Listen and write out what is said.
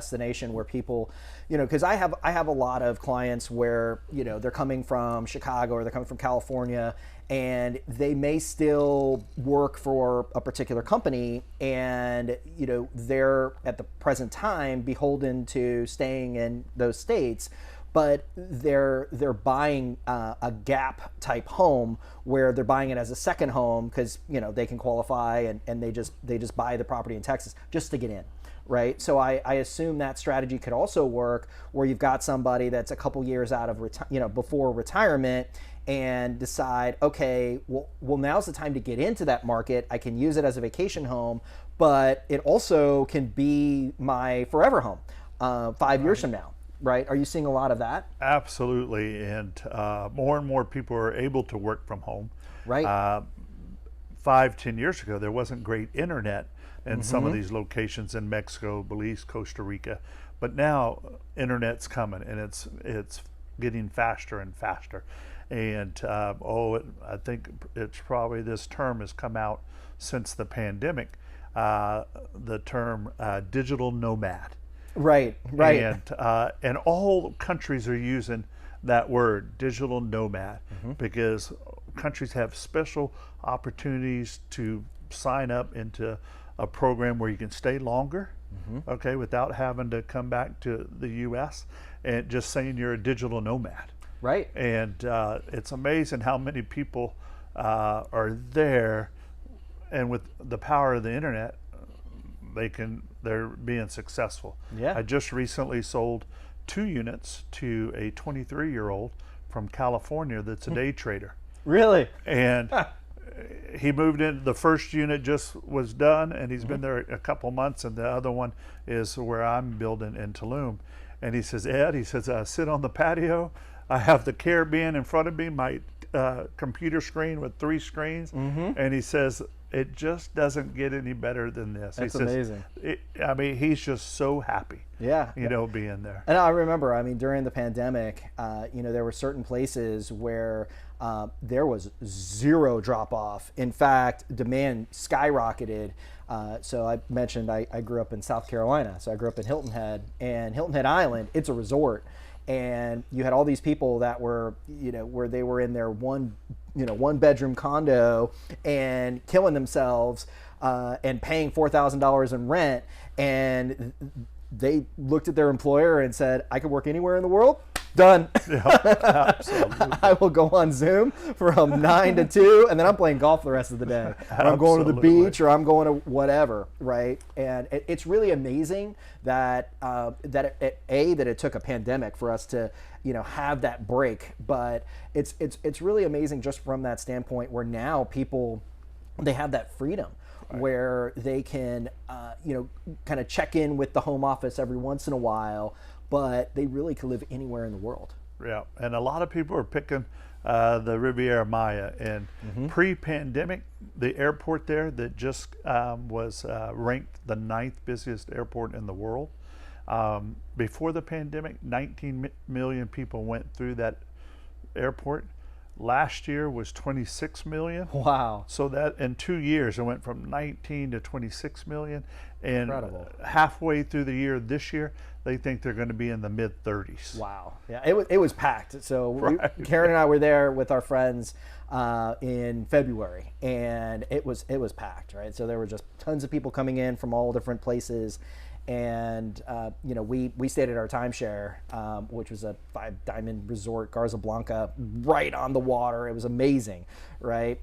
destination where people, because I have a lot of clients where, they're coming from Chicago or they're coming from California, and they may still work for a particular company, and they're at the present time beholden to staying in those states, but they're buying a gap type home where they're buying it as a second home because they can qualify, and they just buy the property in Texas just to get in. Right. So I assume that strategy could also work where you've got somebody that's a couple years out of before retirement, and decide, okay, well, now's the time to get into that market. I can use it as a vacation home, but it also can be my forever home 5 years from now. Right. Are you seeing a lot of that? Absolutely. And more and more people are able to work from home. Right. 5-10 years ago, there wasn't great internet in some of these locations in Mexico, Belize, Costa Rica. But now internet's coming, and it's getting faster and faster. And I think it's probably, this term has come out since the pandemic, the term digital nomad. Right. And all countries are using that word, digital nomad, because countries have special opportunities to sign up into a program where you can stay longer, okay, without having to come back to the U.S. and just saying you're a digital nomad. Right. And it's amazing how many people are there, and with the power of the internet, they're being successful. Yeah. I just recently sold 2 units to a 23-year-old from California that's a day trader. Really? And he moved in, the first unit just was done, and he's been there a couple months, and the other one is where I'm building in Tulum. And he says, Ed, I sit on the patio, I have the Caribbean in front of me, my computer screen with 3 screens, and he says, it just doesn't get any better than this. That's he says, amazing. He's just so happy. Yeah. Being there. And I remember, during the pandemic, there were certain places where there was zero drop off. In fact, demand skyrocketed. So I mentioned I grew up in South Carolina. So I grew up in Hilton Head, and Hilton Head Island, it's a resort. And you had all these people that were, where they were in their one bedroom condo and killing themselves and paying $4,000 in rent. And they looked at their employer and said, I could work anywhere in the world. Done. Yeah, absolutely. I will go on Zoom from 9 to 2, and then I'm playing golf the rest of the day. Or I'm going to the beach, or I'm going to whatever, right? And it's really amazing that it took a pandemic for us to have that break. But it's really amazing just from that standpoint where now people, they have that freedom. Right. Where they can, kind of check in with the home office every once in a while, but they really could live anywhere in the world. Yeah, and a lot of people are picking the Riviera Maya. And pre-pandemic, the airport there that just was ranked the 9th busiest airport in the world. Before the pandemic, 19 million people went through that airport. Last year was 26 million. Wow. So that in 2 years, it went from 19 to 26 million. And incredible. Halfway through the year this year, they think they're going to be in the mid 30s. Wow. Yeah, it was packed. So Karen and I were there with our friends in February, and it was packed, right? So there were just tons of people coming in from all different places. And we stayed at our timeshare, which was a 5-diamond resort, Garza Blanca, right on the water. It was amazing, right?